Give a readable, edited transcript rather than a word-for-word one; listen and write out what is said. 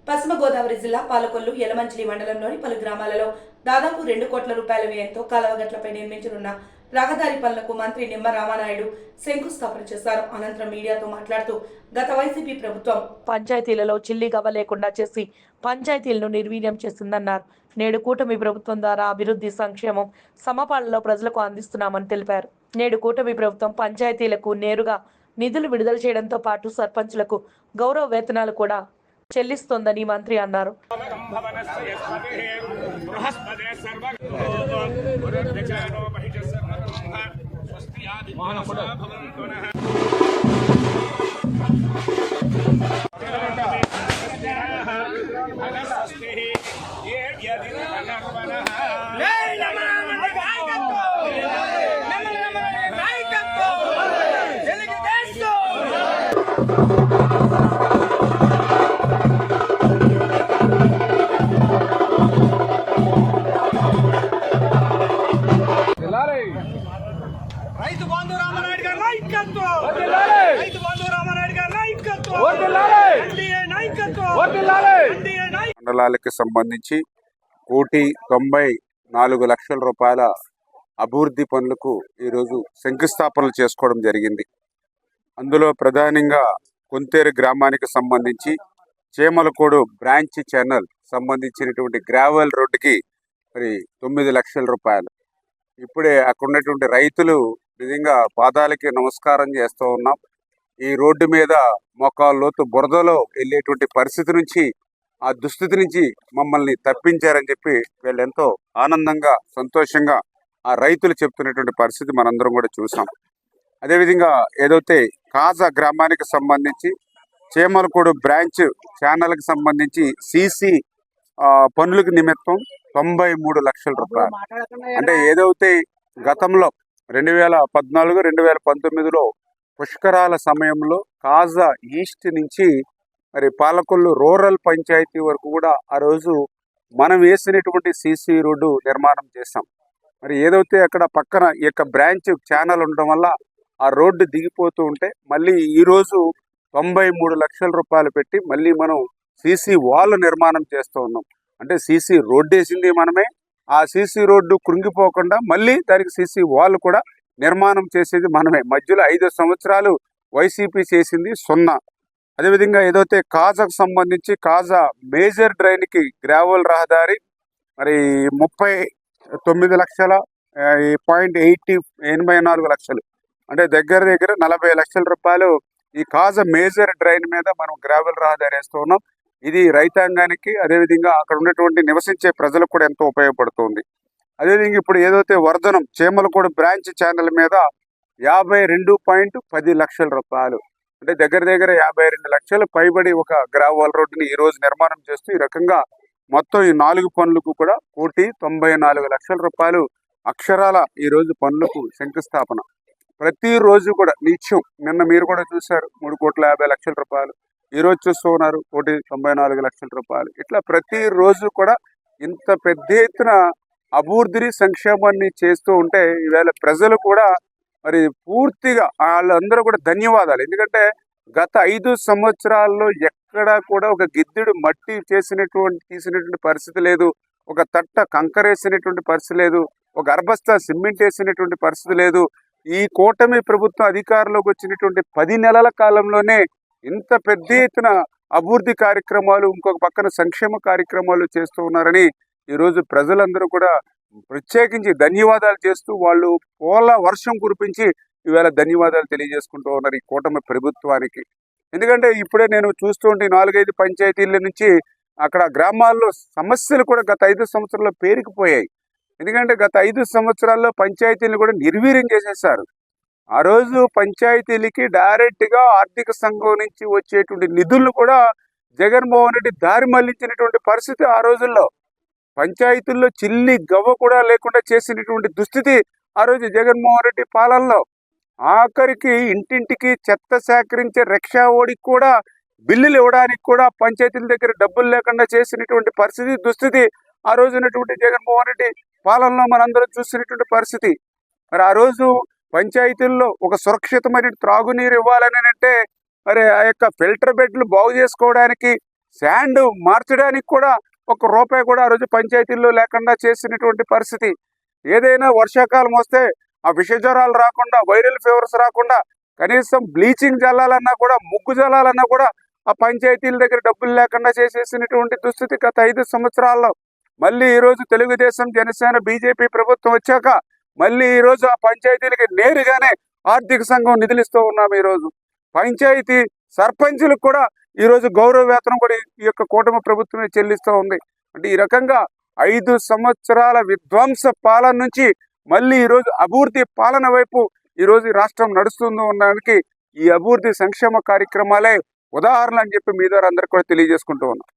పశ్చిమ గోదావరి జిల్లా పాలకొల్లు యలమంచిలి మండలంలోని పలు గ్రామాలలో దాదాపు 2 కోట్ల రూపాయల వ్యయంతో కాలువగట్లపై నిర్మించనున్న రహదారి పనులకు మంత్రి నిమ్మ రామానాయుడు శంకుస్థాపన చేశారు. అనంతరం మీడియాతో మాట్లాడుతూ గత వైసీపీ ప్రభుత్వం పంచాయతీలలో చిల్లి గవ్వ లేకుండా చేసి పంచాయతీలను నిర్వీర్యం చేసిందన్నారు. నేడు కూటమి ప్రభుత్వం ద్వారా అభివృద్ధి సంక్షేమం సమపాలలో ప్రజలకు అందిస్తున్నామని తెలిపారు. నేడు కూటమి ప్రభుత్వం పంచాయతీలకు నేరుగా నిధులు విడుదల చేయడంతో పాటు సర్పంచులకు గౌరవ వేతనాలు కూడా చెల్లిస్తోందని మంత్రి అన్నారు. రైతు బంధు రామానాయుడు గారి నాయకత్వం, రైతు బంధు రామానాయుడు గారి నాయకత్వం, మండలాలకు సంబంధించి 1,94,00,000 రూపాయల అభివృద్ధి పనులకు ఈరోజు శంకుస్థాపనలు చేసుకోవడం జరిగింది. అందులో ప్రధానంగా కొంతేరు గ్రామానికి సంబంధించి చేమలకోడు బ్రాంచ్ ఛానల్ సంబంధించినటువంటి గ్రావెల్ రోడ్డుకి మరి 9 లక్షల రూపాయలు. ఇప్పుడే అక్కడ ఉన్నటువంటి రైతులు నిజంగా పాదాలకి నమస్కారం చేస్తూ ఉన్నాం. ఈ రోడ్డు మీద మోకాళ్ళ లోతు బురదలో వెళ్ళేటువంటి పరిస్థితి నుంచి, ఆ దుస్థితి నుంచి మమ్మల్ని తప్పించారని చెప్పి వీళ్ళు ఎంతో ఆనందంగా సంతోషంగా ఆ రైతులు చెప్తున్నటువంటి పరిస్థితి మనందరం కూడా చూసాం. అదేవిధంగా ఏదైతే కాజా గ్రామానికి సంబంధించి చేమలకోడు బ్రాంచ్ ఛానల్కి సంబంధించి సీసీ పనులకు నిమిత్తం 93 లక్షల రూపాయలు. అంటే ఏదైతే గతంలో 2014, 2019లో పుష్కరాల సమయంలో కాజా ఈస్ట్ నుంచి మరి పాలకొల్లు రూరల్ పంచాయతీ వరకు కూడా ఆ రోజు మనం వేసినటువంటి సీసీ రోడ్డు నిర్మాణం చేశాం. మరి ఏదైతే అక్కడ పక్కన ఈ యొక్క బ్రాంచ్ ఛానల్ ఉండడం వల్ల ఆ రోడ్డు దిగిపోతూ ఉంటే మళ్ళీ ఈరోజు 93 లక్షల రూపాయలు పెట్టి మళ్ళీ మనం సీసీ వాల్ నిర్మాణం చేస్తూ ఉన్నాం. అంటే సీసీ రోడ్డు వేసింది మనమే, ఆ సీసీ రోడ్డు కృంగిపోకుండా మళ్ళీ దానికి సీసీ వాల్ కూడా నిర్మాణం చేసేది మనమే. మధ్యలో 5 సంవత్సరాలు వైసీపీ చేసింది 0. అదేవిధంగా ఏదైతే కాజాకు సంబంధించి కాజా మేజర్ డ్రైన్కి గ్రావెల్ రహదారి మరి 39,84 లక్షలు, అంటే దగ్గర 40 లక్షల రూపాయలు ఈ కాజా మేజర్ డ్రైన్ మీద మనం గ్రావెల్ రహదారి వేస్తూ ఉన్నాం. ఇది రైతాంగానికి అదేవిధంగా అక్కడ ఉన్నటువంటి నివసించే ప్రజలకు కూడా ఎంతో ఉపయోగపడుతుంది. అదేవిధంగా ఇప్పుడు ఏదైతే వర్ధనం చేమలకోడు బ్రాంచ్ ఛానల్ మీద 52.10 లక్షల రూపాయలు, అంటే దగ్గర 52 లక్షలు పైబడి ఒక గ్రావెల్ రోడ్డుని ఈ రోజు నిర్మాణం చేస్తూ ఈ రకంగా మొత్తం ఈ 4 పనులకు కూడా 1,94 లక్షల రూపాయలు అక్షరాల ఈ రోజు పనులకు శంకుస్థాపన. ప్రతిరోజు కూడా నిత్యం, నిన్న మీరు కూడా చూశారు 3,50 లక్షల రూపాయలు, ఈరోజు చూస్తూ ఉన్నారు 1,94 లక్షల రూపాయలు. ఇట్లా ప్రతిరోజు కూడా ఇంత పెద్ద ఎత్తున అభివృద్ధిని సంక్షేమాన్ని చేస్తూ ఉంటే ఈవేళ ప్రజలు కూడా మరి పూర్తిగా వాళ్ళందరూ కూడా ధన్యవాదాలు. ఎందుకంటే గత 5 సంవత్సరాల్లో ఎక్కడా కూడా ఒక గిద్దెడు మట్టి తీసినటువంటి పరిస్థితి లేదు, ఒక తట్ట కంకరేసినటువంటి పరిస్థితి లేదు, ఒక అర్బస్తా సిమెంట్ వేసినటువంటి పరిస్థితి లేదు. ఈ కూటమి ప్రభుత్వం అధికారంలోకి వచ్చినటువంటి 10 నెలల కాలంలోనే ఇంత పెద్ద ఎత్తున అభివృద్ధి కార్యక్రమాలు, ఇంకొక పక్కన సంక్షేమ కార్యక్రమాలు చేస్తూ ఉన్నారని ఈరోజు ప్రజలందరూ కూడా ప్రత్యేకించి ధన్యవాదాలు చేస్తూ వాళ్ళు పూల వర్షం కురిపించి ఈవేళ ధన్యవాదాలు తెలియజేసుకుంటూ ఉన్నారు ఈ కూటమి ప్రభుత్వానికి. ఎందుకంటే ఇప్పుడే నేను చూస్తుంటే 4-5 పంచాయతీల నుంచి అక్కడ గ్రామాల్లో సమస్యలు కూడా గత 5 సంవత్సరాల్లో పేరుకుపోయాయి. ఎందుకంటే గత 5 సంవత్సరాల్లో పంచాయతీలను కూడా నిర్వీర్యం చేసేసారు. ఆ రోజు పంచాయతీలకి డైరెక్ట్గా ఆర్థిక సంఘం నుంచి వచ్చేటువంటి నిధులను కూడా జగన్మోహన్ రెడ్డి దారి మళ్లించినటువంటి పరిస్థితి ఆ రోజుల్లో. పంచాయతీల్లో చిల్లి గవ్వ కూడా లేకుండా చేసినటువంటి దుస్థితి ఆ రోజు జగన్మోహన్ రెడ్డి పాలనలో. ఆఖరికి ఇంటింటికి చెత్త సేకరించే రిక్షా ఓడికి కూడా బిల్లులు ఇవ్వడానికి కూడా పంచాయతీల దగ్గర డబ్బులు లేకుండా చేసినటువంటి పరిస్థితి దుస్థితి ఆ రోజు ఉన్నటువంటి జగన్మోహన్ రెడ్డి పాలనలో మనందరం చూసినటువంటి పరిస్థితి. మరి ఆ రోజు పంచాయతీల్లో ఒక సురక్షితమైన త్రాగునీరు ఇవ్వాలని అంటే మరి ఆ యొక్క ఫిల్టర్ బెడ్లు బాగు చేసుకోవడానికి శాండ్ మార్చడానికి కూడా ఒక రూపాయి కూడా ఆ రోజు పంచాయతీల్లో లేకుండా చేసినటువంటి పరిస్థితి. ఏదైనా వర్షాకాలం వస్తే ఆ విషజ్వరాలు రాకుండా, వైరల్ ఫీవర్స్ రాకుండా, కనీసం బ్లీచింగ్ చల్లాలన్నా కూడా, ముగ్గు చల్లాలన్నా కూడా ఆ పంచాయతీల దగ్గర డబ్బులు లేకుండా చేసేసినటువంటి దుస్థితి గత 5 సంవత్సరాల్లో. మళ్ళీ ఈరోజు తెలుగుదేశం, జనసేన, బీజేపీ ప్రభుత్వం వచ్చాక మళ్ళీ ఈరోజు ఆ పంచాయతీలకి నేరుగానే ఆర్థిక సంఘం నిధులిస్తూ ఉన్నాం. ఈరోజు పంచాయతీ సర్పంచులకు కూడా ఈరోజు గౌరవ వేతనం కూడా ఈ యొక్క కూటమి ప్రభుత్వమే చెల్లిస్తూ ఉంది. అంటే ఈ రకంగా 5 సంవత్సరాల విధ్వంస పాలన నుంచి మళ్ళీ ఈరోజు అభివృద్ధి పాలన వైపు ఈరోజు ఈ రాష్ట్రం నడుస్తుందో ఉండడానికి ఈ అభివృద్ధి సంక్షేమ కార్యక్రమాలే ఉదాహరణ అని చెప్పి మీ ద్వారా అందరికీ కూడా తెలియజేసుకుంటూ ఉన్నాం.